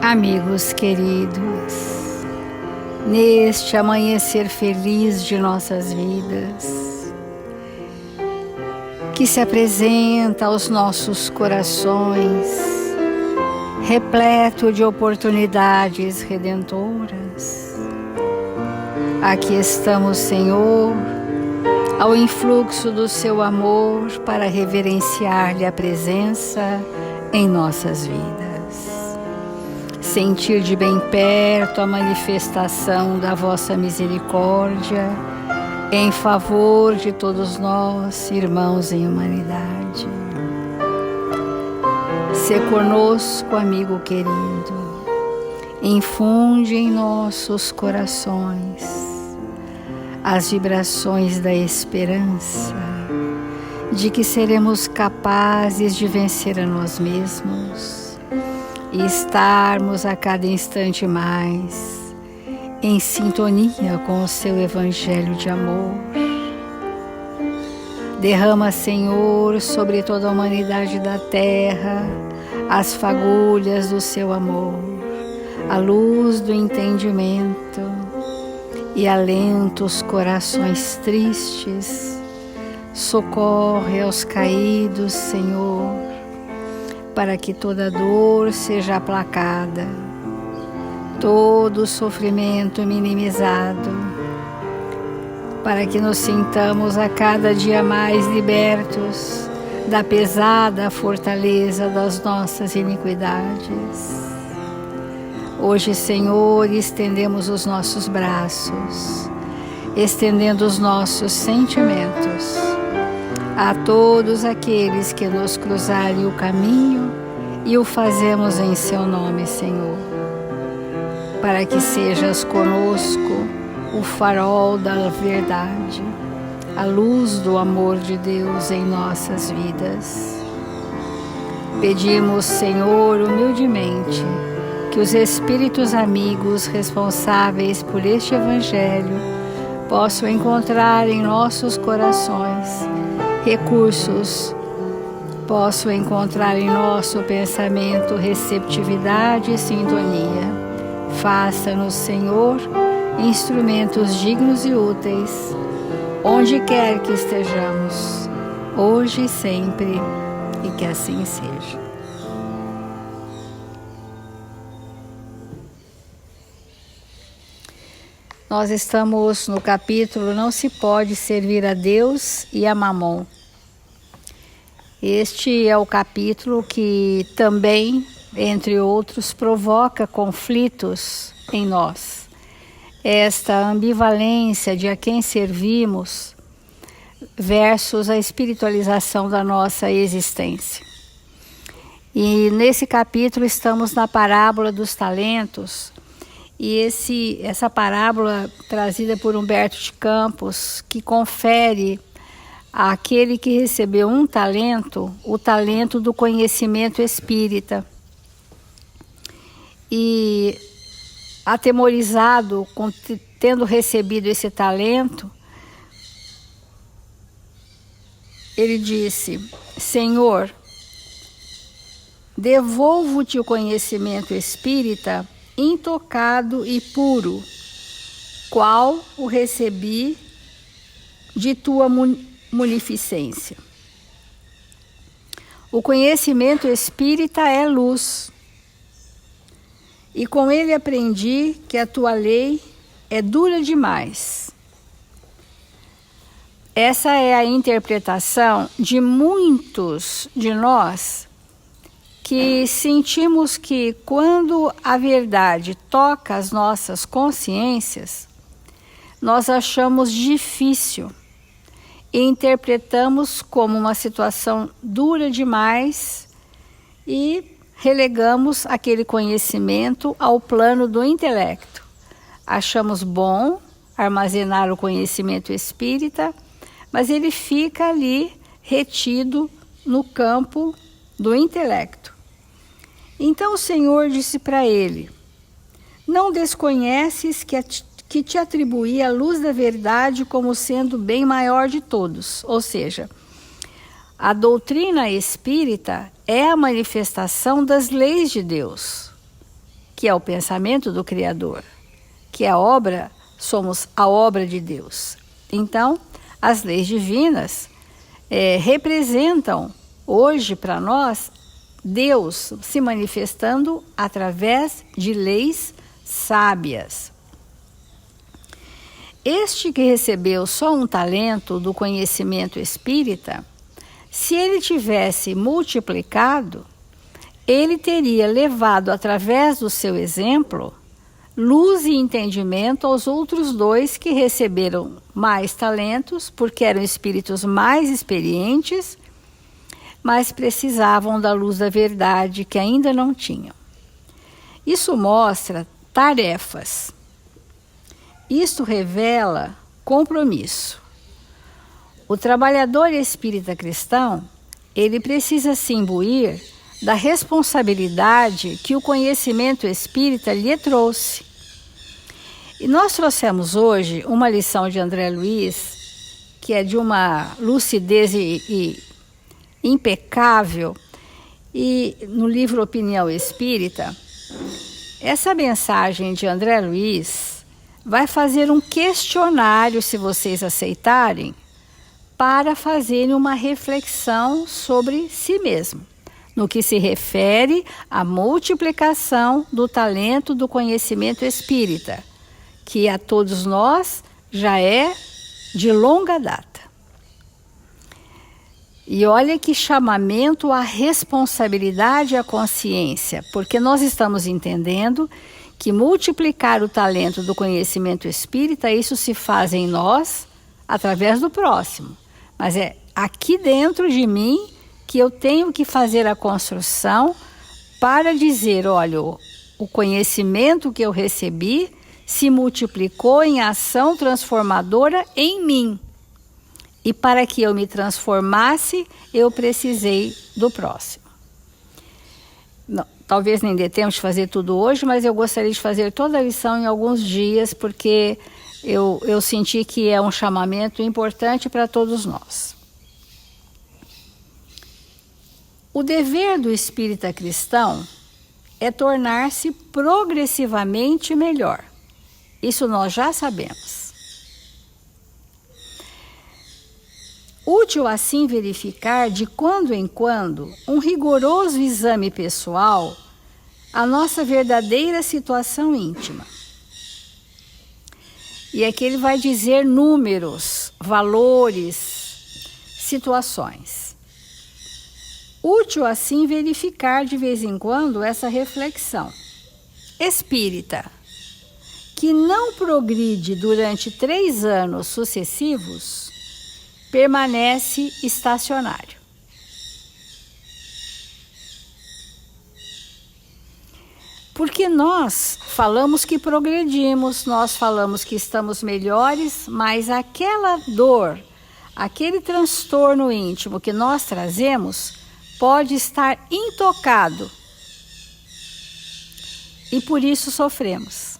Amigos queridos, neste amanhecer feliz de nossas vidas, que se apresenta aos nossos corações, repleto de oportunidades redentoras, aqui estamos, Senhor, ao influxo do Seu amor para reverenciar-lhe a presença em nossas vidas. Sentir de bem perto a manifestação da vossa misericórdia em favor de todos nós, irmãos em humanidade. Se conosco, amigo querido, infunde em nossos corações as vibrações da esperança de que seremos capazes de vencer a nós mesmos e estarmos a cada instante mais em sintonia com o Seu Evangelho de amor. Derrama, Senhor, sobre toda a humanidade da terra as fagulhas do Seu amor, a luz do entendimento e alenta os corações tristes. Socorre aos caídos, Senhor, para que toda dor seja aplacada, todo sofrimento minimizado, para que nos sintamos a cada dia mais libertos da pesada fortaleza das nossas iniquidades. Hoje, Senhor, estendemos os nossos braços, estendendo os nossos sentimentos a todos aqueles que nos cruzarem o caminho e o fazemos em Seu nome, Senhor, para que sejas conosco o farol da verdade, a luz do amor de Deus em nossas vidas. Pedimos, Senhor, humildemente, que os espíritos amigos responsáveis por este Evangelho possam encontrar em nossos corações recursos, possam encontrar em nosso pensamento receptividade e sintonia. Faça-nos, Senhor, instrumentos dignos e úteis, onde quer que estejamos, hoje e sempre, e que assim seja. Nós estamos no capítulo Não se pode servir a Deus e a Mamon. Este é o capítulo que também, entre outros, provoca conflitos em nós. Esta ambivalência de a quem servimos versus a espiritualização da nossa existência. E nesse capítulo estamos na parábola dos talentos. E essa parábola trazida por Humberto de Campos, que confere àquele que recebeu um talento, o talento do conhecimento espírita. E atemorizado, tendo recebido esse talento, ele disse: Senhor, devolvo-te o conhecimento espírita intocado e puro, qual o recebi de tua munificência. O conhecimento espírita é luz, e com ele aprendi que a tua lei é dura demais. Essa é a interpretação de muitos de nós que sentimos que quando a verdade toca as nossas consciências, nós achamos difícil e interpretamos como uma situação dura demais e relegamos aquele conhecimento ao plano do intelecto. Achamos bom armazenar o conhecimento espírita, mas ele fica ali retido no campo do intelecto. Então o Senhor disse para ele: não desconheces que te atribui a luz da verdade como sendo o bem maior de todos. Ou seja, a doutrina espírita é a manifestação das leis de Deus, que é o pensamento do Criador, que é a obra, somos a obra de Deus. Então, as leis divinas representam hoje para nós Deus se manifestando através de leis sábias. Este que recebeu só um talento do conhecimento espírita, se ele tivesse multiplicado, ele teria levado através do seu exemplo luz e entendimento aos outros dois que receberam mais talentos, porque eram espíritos mais experientes, mas precisavam da luz da verdade que ainda não tinham. Isso mostra tarefas. Isto revela compromisso. O trabalhador espírita cristão, ele precisa se imbuir da responsabilidade que o conhecimento espírita lhe trouxe. E nós trouxemos hoje uma lição de André Luiz, que é de uma lucidez e impecável, e no livro Opinião Espírita, essa mensagem de André Luiz vai fazer um questionário, se vocês aceitarem, para fazerem uma reflexão sobre si mesmo, no que se refere à multiplicação do talento do conhecimento espírita, que a todos nós já é de longa data. E olha que chamamento à responsabilidade e à consciência, porque nós estamos entendendo que multiplicar o talento do conhecimento espírita, isso se faz em nós através do próximo. Mas é aqui dentro de mim que eu tenho que fazer a construção para dizer, olha, o conhecimento que eu recebi se multiplicou em ação transformadora em mim. E para que eu me transformasse, eu precisei do próximo. Não, talvez nem dê tempo de fazer tudo hoje, mas eu gostaria de fazer toda a lição em alguns dias, porque eu senti que é um chamamento importante para todos nós. O dever do espírita cristão é tornar-se progressivamente melhor. Isso nós já sabemos. Útil assim verificar de quando em quando um rigoroso exame pessoal a nossa verdadeira situação íntima. E aqui ele vai dizer números, valores, situações. Útil assim verificar de vez em quando essa reflexão. Espírita, que não progride durante 3 anos sucessivos, permanece estacionário. Porque nós falamos que progredimos, nós falamos que estamos melhores, mas aquela dor, aquele transtorno íntimo que nós trazemos, pode estar intocado. E por isso sofremos.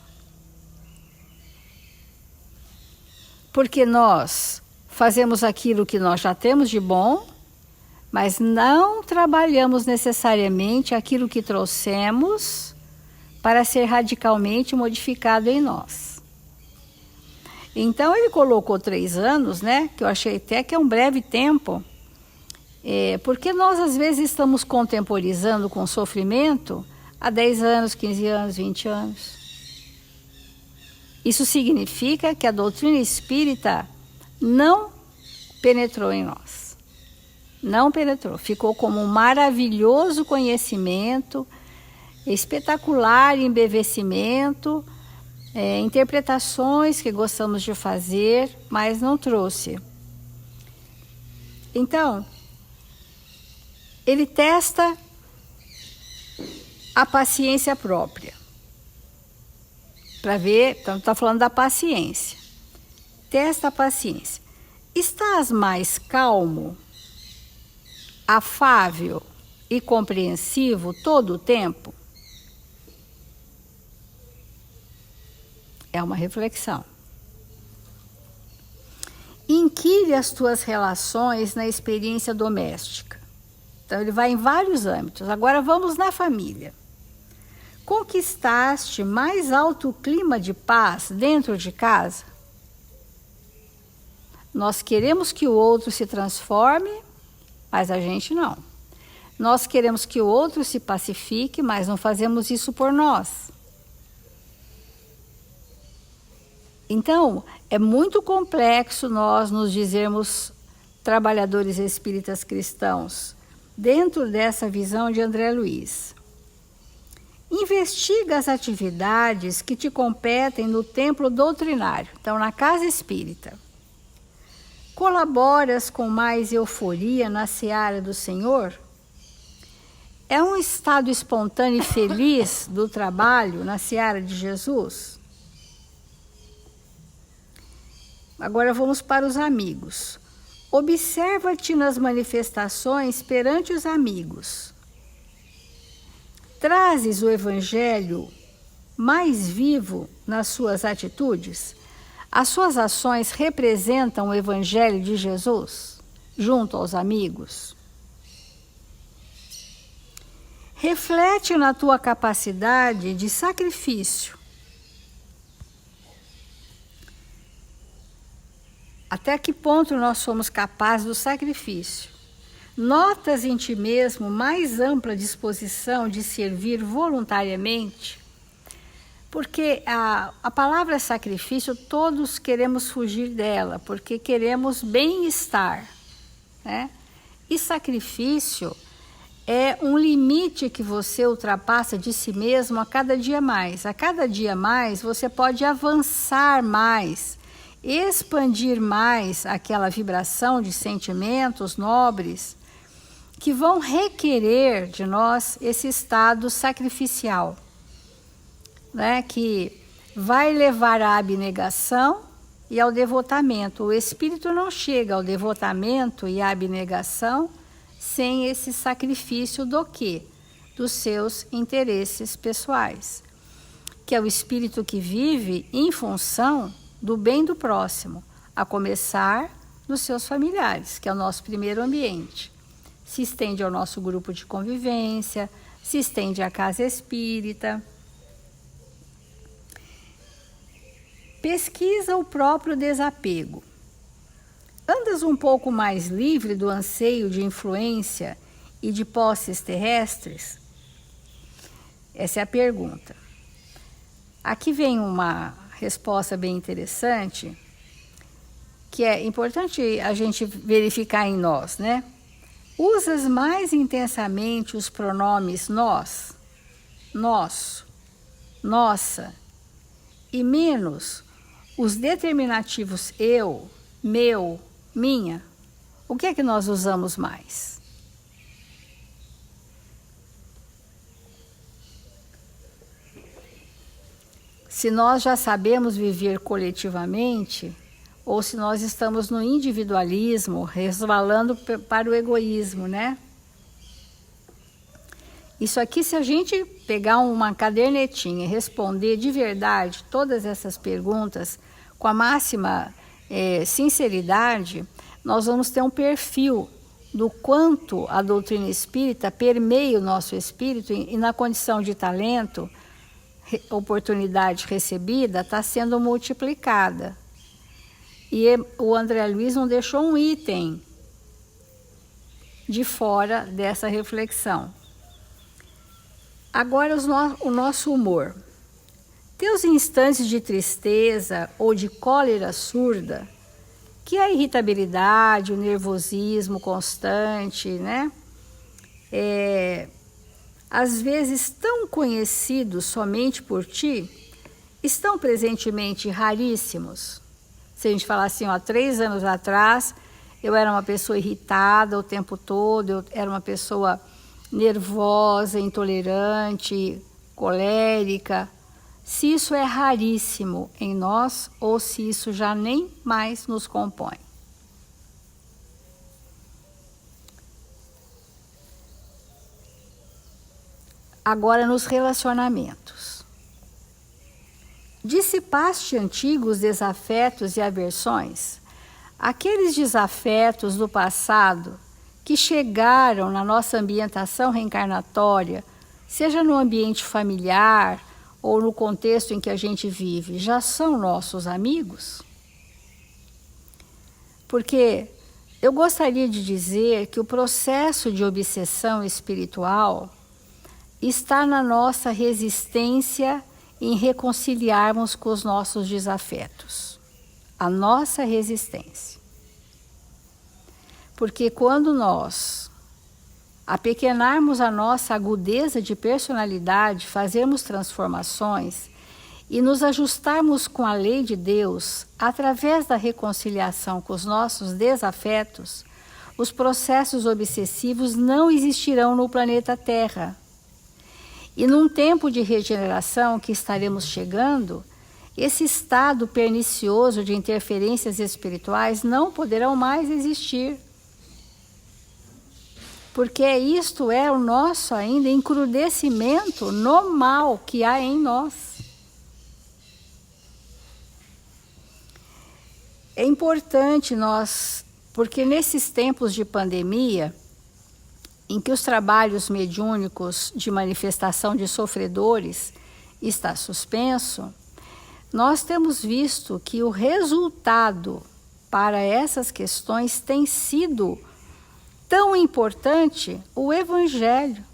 Porque nós fazemos aquilo que nós já temos de bom, mas não trabalhamos necessariamente aquilo que trouxemos para ser radicalmente modificado em nós. Então ele colocou 3 anos, né? Que eu achei até que é um breve tempo, porque nós às vezes estamos contemporizando com o sofrimento há 10 anos, 15 anos, 20 anos. Isso significa que a doutrina espírita não penetrou em nós. Não penetrou. Ficou como um maravilhoso conhecimento, espetacular embevecimento, interpretações que gostamos de fazer, mas não trouxe. Então, ele testa a paciência própria. Para ver, então está falando da paciência. Testa a paciência. Estás mais calmo, afável e compreensivo todo o tempo? É uma reflexão. Inquire as tuas relações na experiência doméstica. Então, ele vai em vários âmbitos. Agora, vamos na família. Conquistaste mais alto clima de paz dentro de casa? Nós queremos que o outro se transforme, mas a gente não. Nós queremos que o outro se pacifique, mas não fazemos isso por nós. Então, é muito complexo nós nos dizermos trabalhadores espíritas cristãos, dentro dessa visão de André Luiz. Investiga as atividades que te competem no templo doutrinário, então na casa espírita. Colaboras com mais euforia na seara do Senhor? É um estado espontâneo e feliz do trabalho na seara de Jesus? Agora vamos para os amigos. Observa-te nas manifestações perante os amigos. Trazes o Evangelho mais vivo nas suas atitudes? As suas ações representam o Evangelho de Jesus junto aos amigos? Reflete na tua capacidade de sacrifício. Até que ponto nós somos capazes do sacrifício? Notas em ti mesmo mais ampla disposição de servir voluntariamente? Porque a palavra sacrifício, todos queremos fugir dela, porque queremos bem-estar, né? E sacrifício é um limite que você ultrapassa de si mesmo a cada dia mais. A cada dia mais, você pode avançar mais, expandir mais aquela vibração de sentimentos nobres que vão requerer de nós esse estado sacrificial, né? Que vai levar à abnegação e ao devotamento. O espírito não chega ao devotamento e à abnegação sem esse sacrifício do quê? Dos seus interesses pessoais, que é o espírito que vive em função do bem do próximo, a começar dos seus familiares, que é o nosso primeiro ambiente. Se estende ao nosso grupo de convivência, se estende à casa espírita. Pesquisa o próprio desapego. Andas um pouco mais livre do anseio de influência e de posses terrestres? Essa é a pergunta. Aqui vem uma resposta bem interessante, que é importante a gente verificar em nós, né? Usas mais intensamente os pronomes nós, nosso, nossa, e menos os determinativos eu, meu, minha? O que é que nós usamos mais? Se nós já sabemos viver coletivamente, ou se nós estamos no individualismo, resvalando para o egoísmo, né? Isso aqui, se a gente pegar uma cadernetinha e responder de verdade todas essas perguntas com a máxima sinceridade, nós vamos ter um perfil do quanto a doutrina espírita permeia o nosso espírito e na condição de talento, oportunidade recebida, está sendo multiplicada. E o André Luiz não deixou um item de fora dessa reflexão. Agora, o nosso humor. Teus instantes de tristeza ou de cólera surda, que é a irritabilidade, o nervosismo constante, né? Às vezes tão conhecidos somente por ti, estão presentemente raríssimos. Se a gente falar assim, ó, 3 anos atrás, eu era uma pessoa irritada o tempo todo, eu era uma pessoa nervosa, intolerante, colérica. Se isso é raríssimo em nós, ou se isso já nem mais nos compõe. Agora, nos relacionamentos. Dissipaste antigos desafetos e aversões, aqueles desafetos do passado que chegaram na nossa ambientação reencarnatória, seja no ambiente familiar ou no contexto em que a gente vive, já são nossos amigos? Porque eu gostaria de dizer que o processo de obsessão espiritual está na nossa resistência em reconciliarmos com os nossos desafetos. A nossa resistência. Porque quando nós apequenarmos a nossa agudeza de personalidade, fazermos transformações e nos ajustarmos com a lei de Deus, através da reconciliação com os nossos desafetos, os processos obsessivos não existirão no planeta Terra. E num tempo de regeneração que estaremos chegando, esse estado pernicioso de interferências espirituais não poderão mais existir. Porque isto é o nosso ainda encrudecimento no mal que há em nós. É importante porque nesses tempos de pandemia, em que os trabalhos mediúnicos de manifestação de sofredores está suspenso, nós temos visto que o resultado para essas questões tem sido tão importante o Evangelho.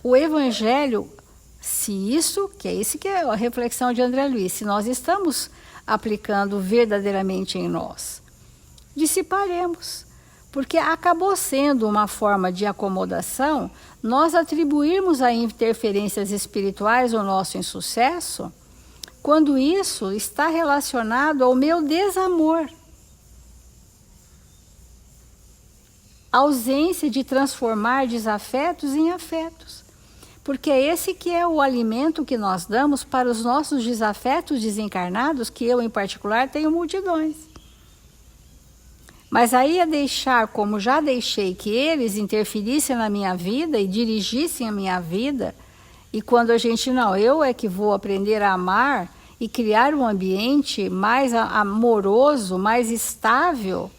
O Evangelho, esse que é a reflexão de André Luiz, se nós estamos aplicando verdadeiramente em nós, dissiparemos. Porque acabou sendo uma forma de acomodação nós atribuirmos a interferências espirituais o nosso insucesso, quando isso está relacionado ao meu desamor. A ausência de transformar desafetos em afetos. Porque é esse que é o alimento que nós damos para os nossos desafetos desencarnados, que eu, em particular, tenho multidões. Mas aí é deixar, como já deixei, que eles interferissem na minha vida e dirigissem a minha vida, e quando a gente, eu é que vou aprender a amar e criar um ambiente mais amoroso, mais estável,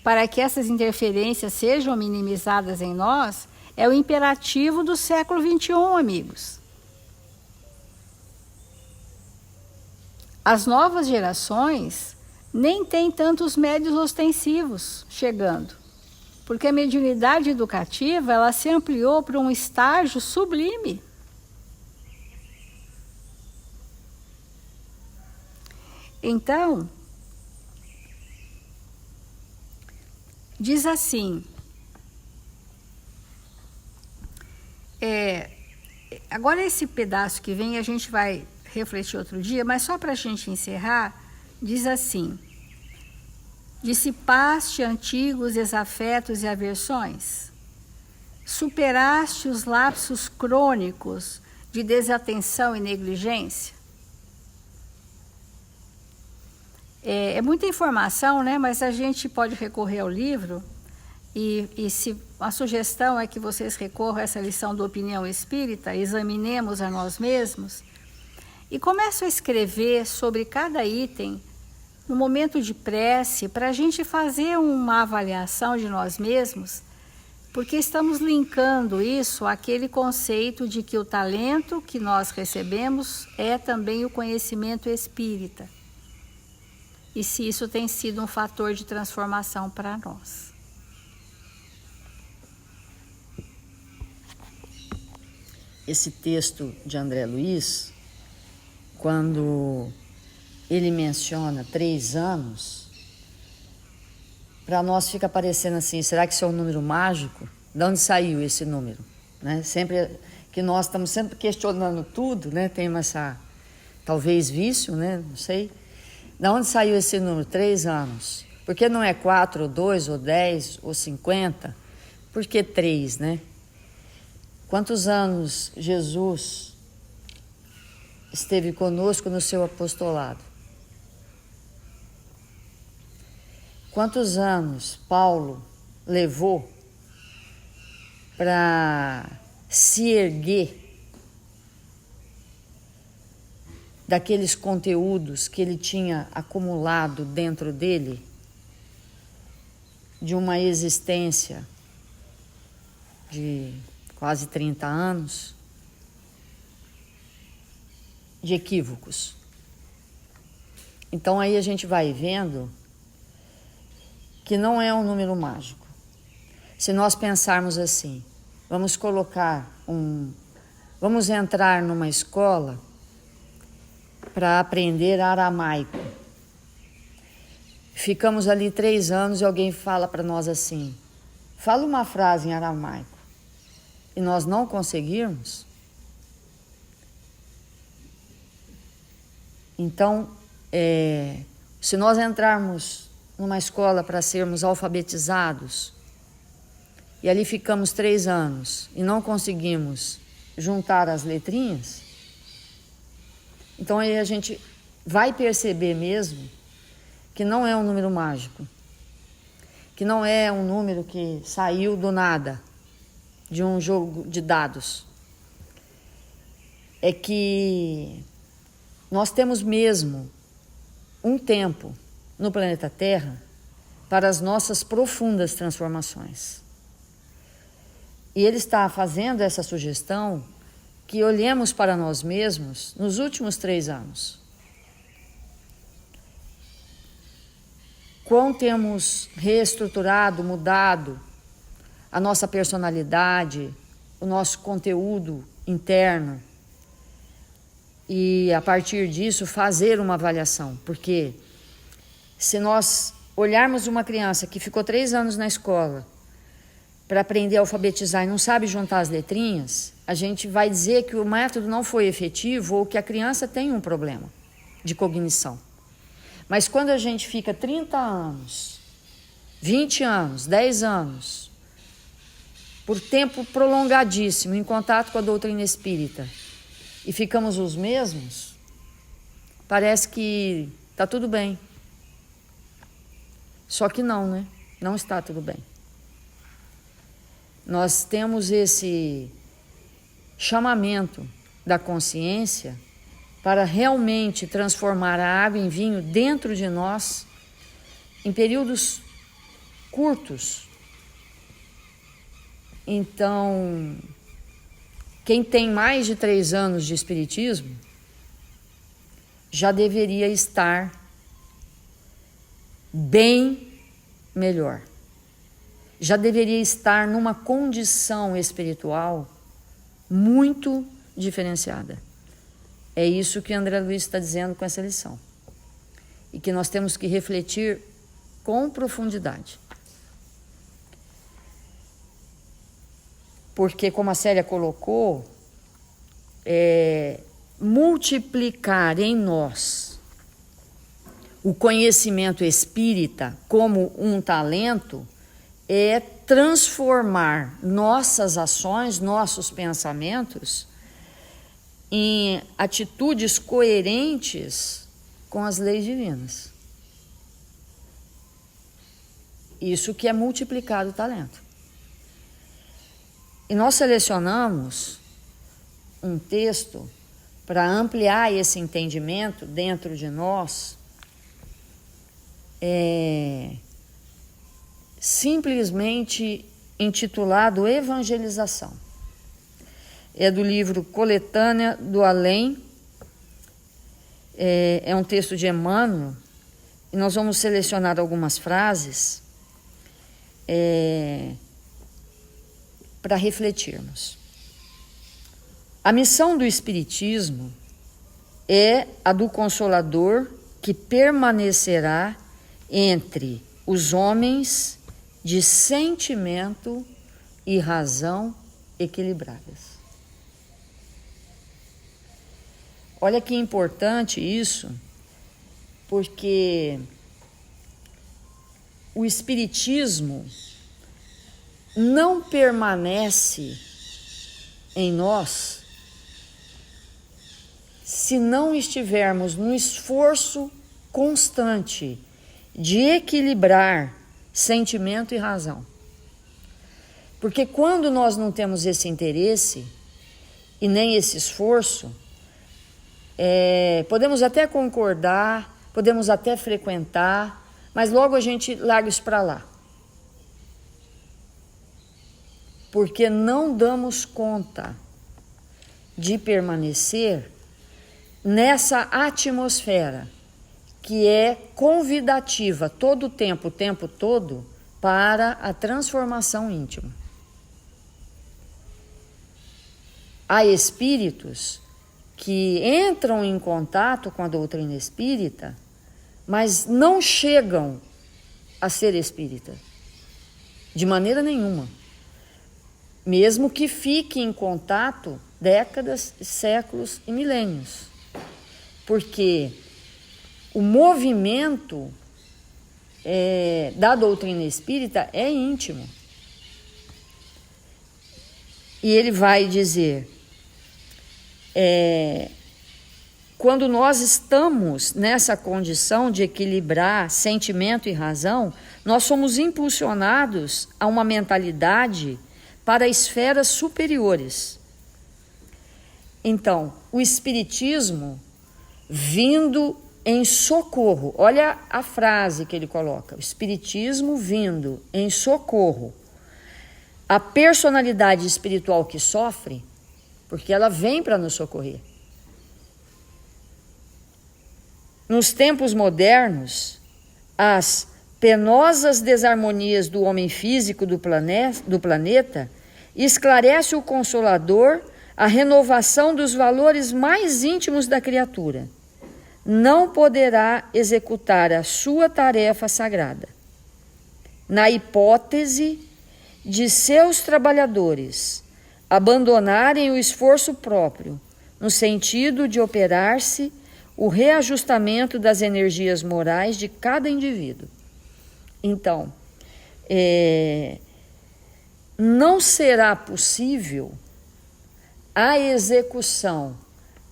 para que essas interferências sejam minimizadas em nós, é o imperativo do século XXI, amigos. As novas gerações nem têm tantos médios ostensivos chegando, porque a mediunidade educativa ela se ampliou para um estágio sublime. Então, diz assim, agora esse pedaço que vem a gente vai refletir outro dia, mas só para a gente encerrar, diz assim: dissipaste antigos desafetos e aversões, superaste os lapsos crônicos de desatenção e negligência. É muita informação, né? Mas a gente pode recorrer ao livro e se a sugestão é que vocês recorram a essa lição do Opinião Espírita, examinemos a nós mesmos e começam a escrever sobre cada item no momento de prece, para a gente fazer uma avaliação de nós mesmos, porque estamos linkando isso àquele conceito de que o talento que nós recebemos é também o conhecimento espírita. E se isso tem sido um fator de transformação para nós. Esse texto de André Luiz, quando ele menciona 3 anos, para nós fica parecendo assim, será que isso é um número mágico? De onde saiu esse número? Né? Sempre que nós estamos sempre questionando tudo, né? Temos essa, talvez, vício, né? Não sei. De onde saiu esse número? 3 anos. Por que não é 4, ou 2, ou 10, ou 50? Por que 3, né? Quantos anos Jesus esteve conosco no seu apostolado? Quantos anos Paulo levou para se erguer daqueles conteúdos que ele tinha acumulado dentro dele, de uma existência de quase 30 anos, de equívocos. Então aí a gente vai vendo que não é um número mágico. Se nós pensarmos assim, vamos entrar numa escola para aprender aramaico. Ficamos ali 3 anos e alguém fala para nós assim, fala uma frase em aramaico, e nós não conseguirmos. Então, se nós entrarmos numa escola para sermos alfabetizados, e ali ficamos 3 anos e não conseguimos juntar as letrinhas, então aí a gente vai perceber mesmo que não é um número mágico, que não é um número que saiu do nada, de um jogo de dados. É que nós temos mesmo um tempo no planeta Terra para as nossas profundas transformações. E ele está fazendo essa sugestão que olhemos para nós mesmos nos últimos 3 anos. Quão temos reestruturado, mudado a nossa personalidade, o nosso conteúdo interno, e a partir disso fazer uma avaliação, porque se nós olharmos uma criança que ficou 3 anos na escola para aprender a alfabetizar e não sabe juntar as letrinhas, a gente vai dizer que o método não foi efetivo ou que a criança tem um problema de cognição. Mas quando a gente fica 30 anos, 20 anos, 10 anos, por tempo prolongadíssimo em contato com a doutrina espírita, e ficamos os mesmos, parece que está tudo bem. Só que não, né? Não está tudo bem. Nós temos esse chamamento da consciência para realmente transformar a água em vinho dentro de nós em períodos curtos. Então, quem tem mais de 3 anos de espiritismo já deveria estar bem melhor. Já deveria estar numa condição espiritual muito diferenciada. É isso que André Luiz está dizendo com essa lição. E que nós temos que refletir com profundidade. Porque, como a Célia colocou, multiplicar em nós o conhecimento espírita como um talento é transformar nossas ações, nossos pensamentos em atitudes coerentes com as leis divinas. Isso que é multiplicar o talento. E nós selecionamos um texto para ampliar esse entendimento dentro de nós, simplesmente intitulado Evangelização. É do livro Coletânea do Além, é um texto de Emmanuel, e nós vamos selecionar algumas frases para refletirmos. A missão do Espiritismo é a do Consolador que permanecerá entre os homens de sentimento e razão equilibradas. Olha que importante isso, porque o Espiritismo não permanece em nós se não estivermos no esforço constante de equilibrar sentimento e razão. Porque quando nós não temos esse interesse e nem esse esforço, Podemos até concordar, podemos até frequentar, mas logo a gente larga isso para lá. Porque não damos conta de permanecer nessa atmosfera que é convidativa todo o tempo todo, para a transformação íntima. Há espíritos que entram em contato com a doutrina espírita, mas não chegam a ser espírita, de maneira nenhuma. Mesmo que fique em contato décadas, séculos e milênios. Porque o movimento da doutrina espírita é íntimo. E ele vai dizer, quando nós estamos nessa condição de equilibrar sentimento e razão, nós somos impulsionados a uma mentalidade para esferas superiores. Então, o espiritismo vindo em socorro, olha a frase que ele coloca, o espiritismo vindo em socorro, a personalidade espiritual que sofre, porque ela vem para nos socorrer. Nos tempos modernos, as penosas desarmonias do homem físico do planeta esclarece o Consolador a renovação dos valores mais íntimos da criatura. Não poderá executar a sua tarefa sagrada. Na hipótese de seus trabalhadores abandonarem o esforço próprio, no sentido de operar-se o reajustamento das energias morais de cada indivíduo. Então, não será possível a execução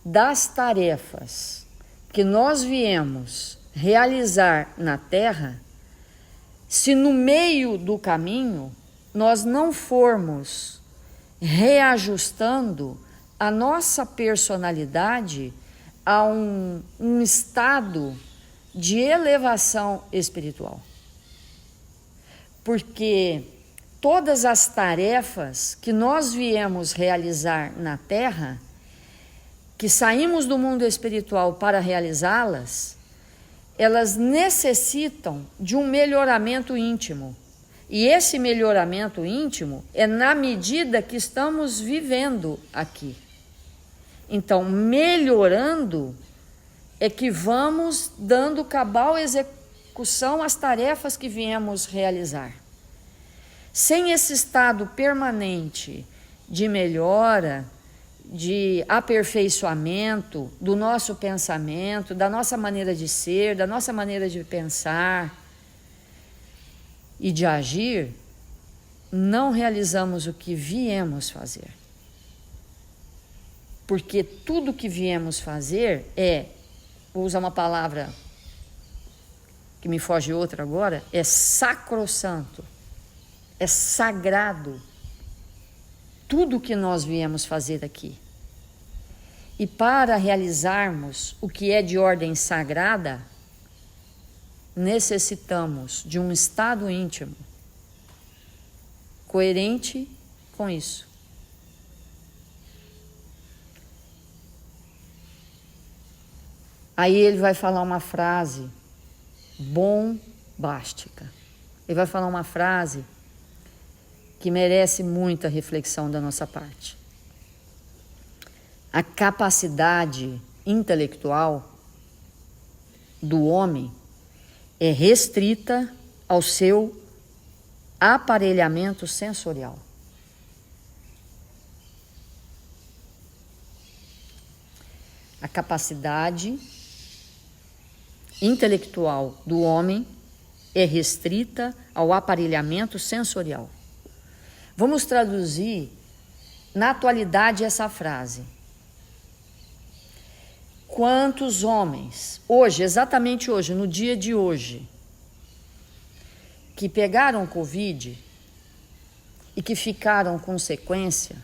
das tarefas que nós viemos realizar na Terra, se no meio do caminho nós não formos reajustando a nossa personalidade a um estado de elevação espiritual. Porque todas as tarefas que nós viemos realizar na Terra, que saímos do mundo espiritual para realizá-las, elas necessitam de um melhoramento íntimo. E esse melhoramento íntimo é na medida que estamos vivendo aqui. Então, melhorando é que vamos dando cabal execução às tarefas que viemos realizar. Sem esse estado permanente de melhora, de aperfeiçoamento do nosso pensamento, da nossa maneira de ser, da nossa maneira de pensar e de agir, não realizamos o que viemos fazer. Porque tudo que viemos fazer vou usar uma palavra que me foge outra agora, é sacrossanto, é sagrado. Tudo que nós viemos fazer aqui. E para realizarmos o que é de ordem sagrada, necessitamos de um estado íntimo coerente com isso. Aí ele vai falar uma frase bombástica. Ele vai falar uma frase que merece muita reflexão da nossa parte. A capacidade intelectual do homem é restrita ao seu aparelhamento sensorial. A capacidade intelectual do homem é restrita ao aparelhamento sensorial. Vamos traduzir na atualidade essa frase. Quantos homens, hoje, exatamente hoje, no dia de hoje, que pegaram Covid e que ficaram com sequência,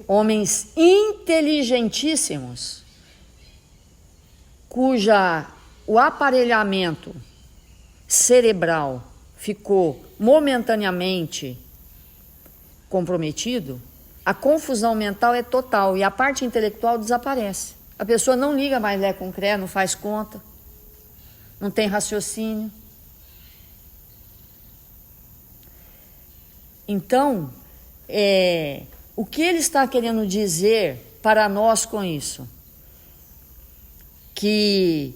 homens inteligentíssimos cuja o aparelhamento cerebral ficou momentaneamente comprometido, a confusão mental é total e a parte intelectual desaparece. A pessoa não liga mais Lé com Cré, não faz conta, não tem raciocínio. Então, o que ele está querendo dizer para nós com isso? Que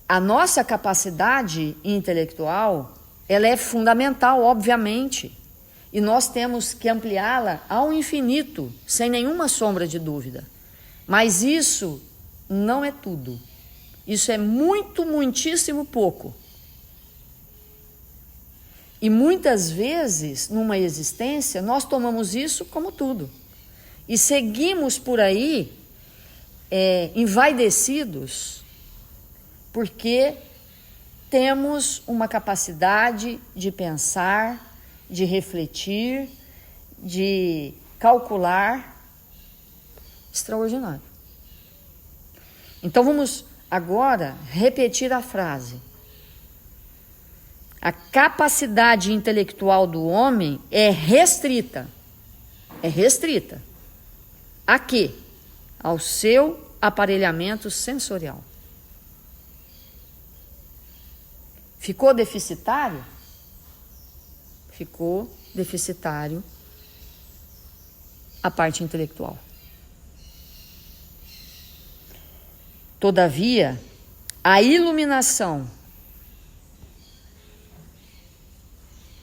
a nossa capacidade intelectual, ela é fundamental, obviamente, e nós temos que ampliá-la ao infinito, sem nenhuma sombra de dúvida. Mas isso não é tudo. Isso é muitíssimo pouco. E muitas vezes, numa existência, nós tomamos isso como tudo. E seguimos por aí, envaidecidos, porque temos uma capacidade de pensar, de refletir, de calcular extraordinário. Então vamos agora repetir a frase. A capacidade intelectual do homem é restrita. É restrita. A quê? Ao seu aparelhamento sensorial. Ficou deficitário? Ficou deficitário a parte intelectual. Todavia, a iluminação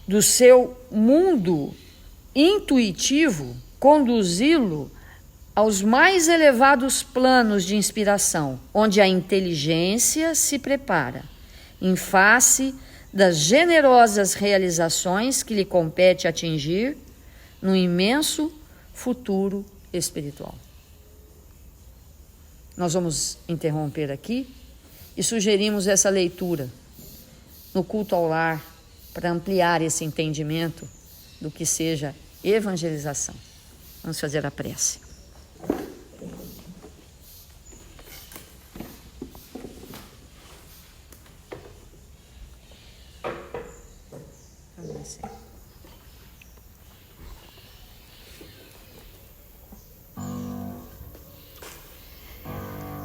do seu mundo intuitivo conduzi-lo aos mais elevados planos de inspiração, onde a inteligência se prepara em face das generosas realizações que lhe compete atingir no imenso futuro espiritual. Nós vamos interromper aqui e sugerimos essa leitura no culto ao lar para ampliar esse entendimento do que seja evangelização. Vamos fazer a prece.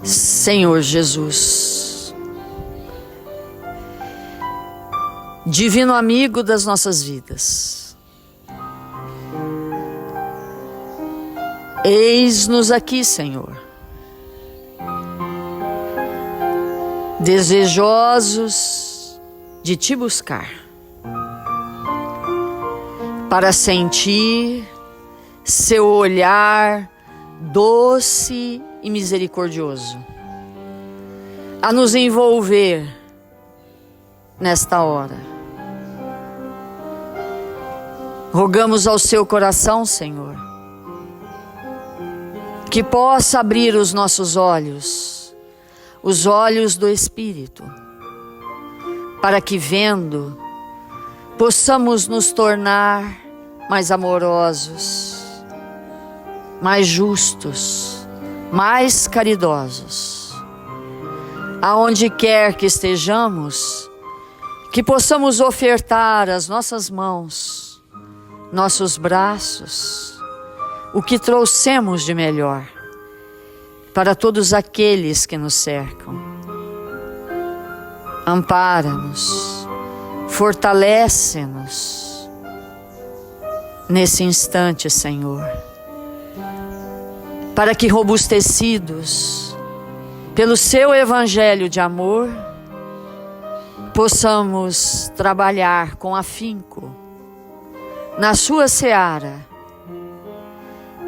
Senhor Jesus, divino amigo das nossas vidas, eis-nos aqui, Senhor, desejosos de Te buscar, para sentir Seu olhar doce e misericordioso, a nos envolver nesta hora. Rogamos ao Seu coração, Senhor, que possa abrir os nossos olhos, os olhos do Espírito, para que, vendo, possamos nos tornar mais amorosos, mais justos, mais caridosos. Aonde quer que estejamos, que possamos ofertar as nossas mãos, nossos braços, o que trouxemos de melhor para todos aqueles que nos cercam. Ampara-nos, fortalece-nos nesse instante, Senhor, para que, robustecidos pelo Seu evangelho de amor, possamos trabalhar com afinco na Sua seara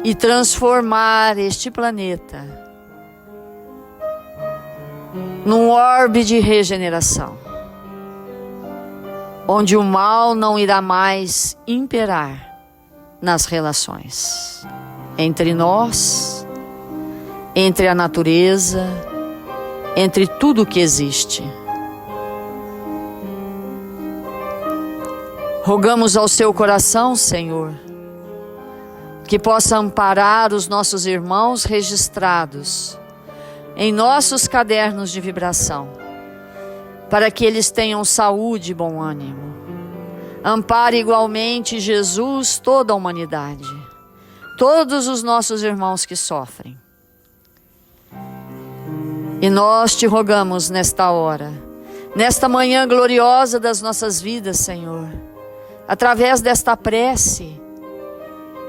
e transformar este planeta num orbe de regeneração, onde o mal não irá mais imperar nas relações entre nós, entre a natureza, entre tudo que existe. Rogamos ao Seu coração, Senhor, que possa amparar os nossos irmãos registrados em nossos cadernos de vibração, para que eles tenham saúde e bom ânimo. Ampare igualmente, Jesus, toda a humanidade, todos os nossos irmãos que sofrem. E nós te rogamos nesta hora, nesta manhã gloriosa das nossas vidas, Senhor, através desta prece,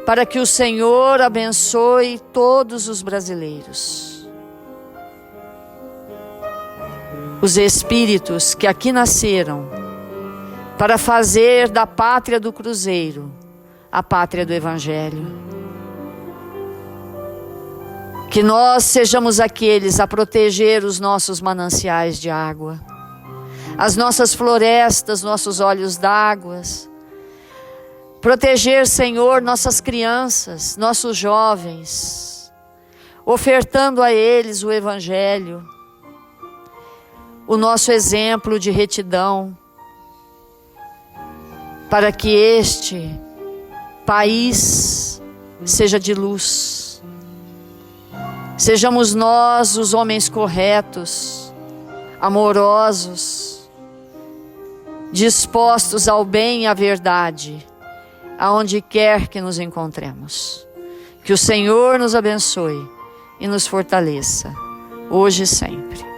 para que o Senhor abençoe todos os brasileiros. Os espíritos que aqui nasceram para fazer da pátria do Cruzeiro a pátria do Evangelho. Que nós sejamos aqueles a proteger os nossos mananciais de água, as nossas florestas, nossos olhos d'água. Proteger, Senhor, nossas crianças, nossos jovens, ofertando a eles o Evangelho, o nosso exemplo de retidão, para que este país seja de luz. Sejamos nós os homens corretos, amorosos, dispostos ao bem e à verdade, aonde quer que nos encontremos. Que o Senhor nos abençoe e nos fortaleça, hoje e sempre.